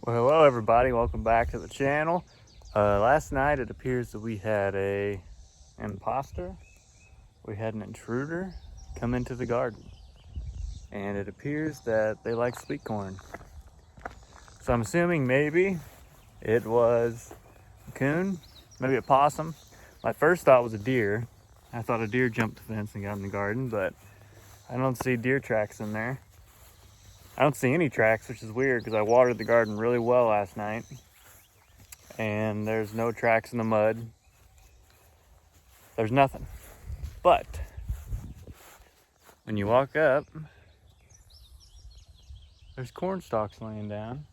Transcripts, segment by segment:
Well, hello everybody, welcome back to the channel. Last night it appears that we had a imposter, we had an intruder come into the garden. And it appears that they like sweet corn. So I'm assuming maybe it was a coon, maybe a possum. My first thought was a deer. I thought a deer jumped the fence and got in the garden, but I don't see deer tracks in there. I don't see any tracks, which is weird because I watered the garden really well last night. And there's no tracks in the mud. There's nothing. But when you walk up, there's corn stalks laying down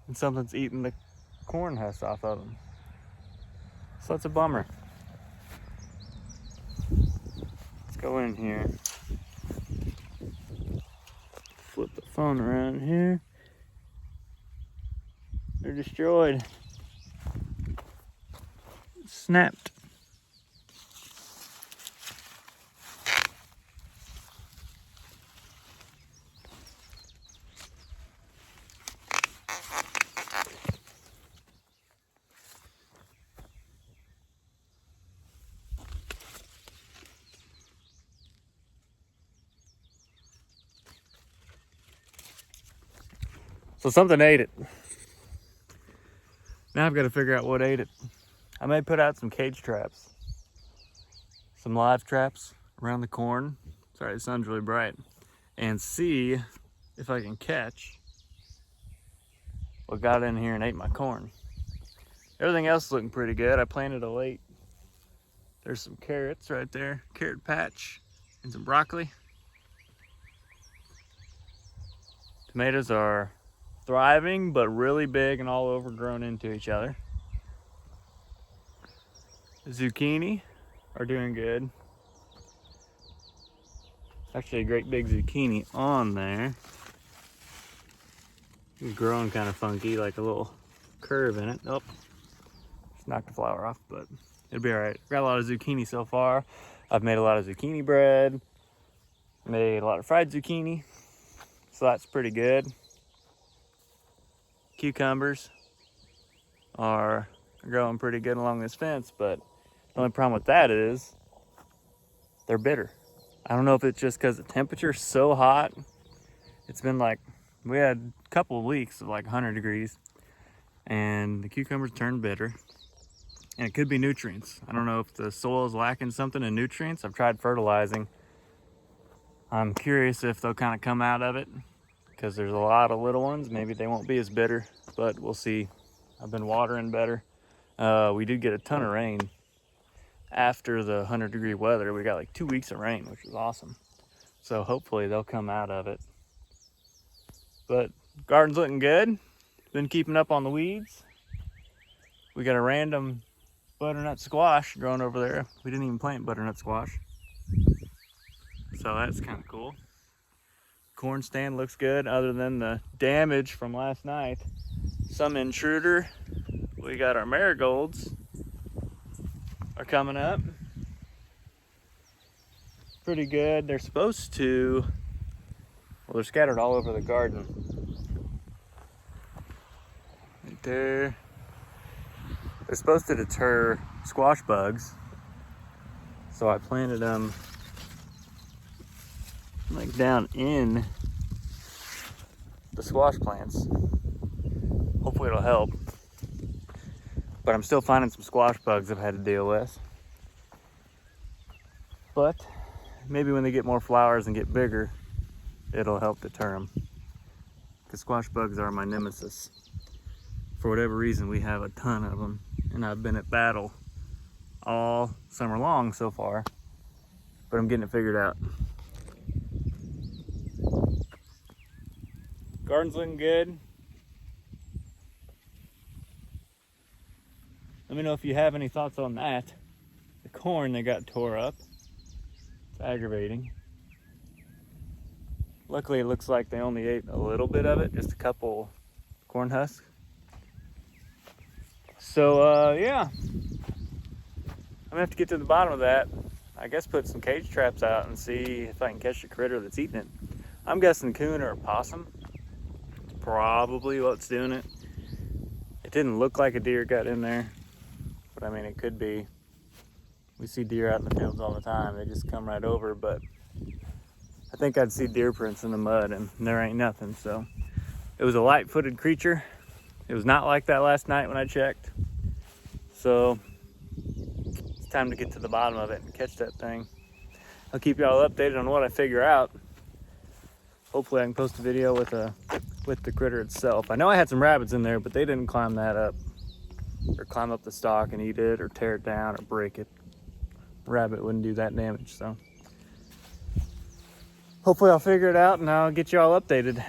and something's eating the corn husk off of them. So that's a bummer. Let's go in here. Flip the phone around here. They're destroyed. Snapped. So something ate it. Now I've got to figure out what ate it. I may put out some cage traps, some live traps around the corn. Sorry, the sun's really bright. And see if I can catch what got in here and ate my corn. Everything else is looking pretty good. I planted a late. There's some carrots right there, carrot patch, and some broccoli. Tomatoes are thriving, but really big and all overgrown into each other. The zucchini are doing good. Actually a great big zucchini on there. It's growing kind of funky, like a little curve in it. Oh, just knocked the flower off, but it'll be all right. Got a lot of zucchini so far. I've made a lot of zucchini bread, made a lot of fried zucchini, so that's pretty good. Cucumbers are growing pretty good along this fence, but the only problem with that is they're bitter. I don't know if it's just because the temperature's so hot. It's been like, we had a couple of weeks of like 100 degrees and the cucumbers turned bitter. And it could be nutrients. I don't know if the soil is lacking something in nutrients. I've tried fertilizing. I'm curious if they'll kind of come out of it because there's a lot of little ones. Maybe they won't be as bitter, but we'll see. I've been watering better. We did get a ton of rain after the 100-degree weather. We got like 2 weeks of rain, which was awesome. So hopefully they'll come out of it. But garden's looking good. Been keeping up on the weeds. We got a random butternut squash growing over there. We didn't even plant butternut squash. So that's kind of cool. Corn stand looks good other than the damage from last night. Some intruder. We got our marigolds are coming up. Pretty good. They're supposed to, well, they're scattered all over the garden. Right there. They're supposed to deter squash bugs. So I planted them like down in the squash plants. Hopefully it'll help. But I'm still finding some squash bugs I've had to deal with. But maybe when they get more flowers and get bigger, it'll help deter them. Because squash bugs are my nemesis. For whatever reason, we have a ton of them. And I've been at battle all summer long so far. But I'm getting it figured out. Garden's looking good. Let me know if you have any thoughts on that. The corn that got tore up. It's aggravating. Luckily, it looks like they only ate a little bit of it, just a couple corn husks. So, yeah. I'm gonna have to get to the bottom of that. I guess put some cage traps out and see if I can catch the critter that's eating it. I'm guessing coon or a possum. probably what's doing it. It didn't look like a deer got in there, but I mean, it could be. We see deer out in the fields all the time. They just come right over, but I think I'd see deer prints in the mud and there ain't nothing. So it was a light-footed creature. It was not like that last night when I checked. So it's time to get to the bottom of it and catch that thing. I'll keep y'all updated on what I figure out. Hopefully I can post a video with the critter itself. I know I had some rabbits in there, but they didn't climb that up or climb up the stalk and eat it or tear it down or break it. Rabbit wouldn't do that damage, so hopefully I'll figure it out and I'll get you all updated.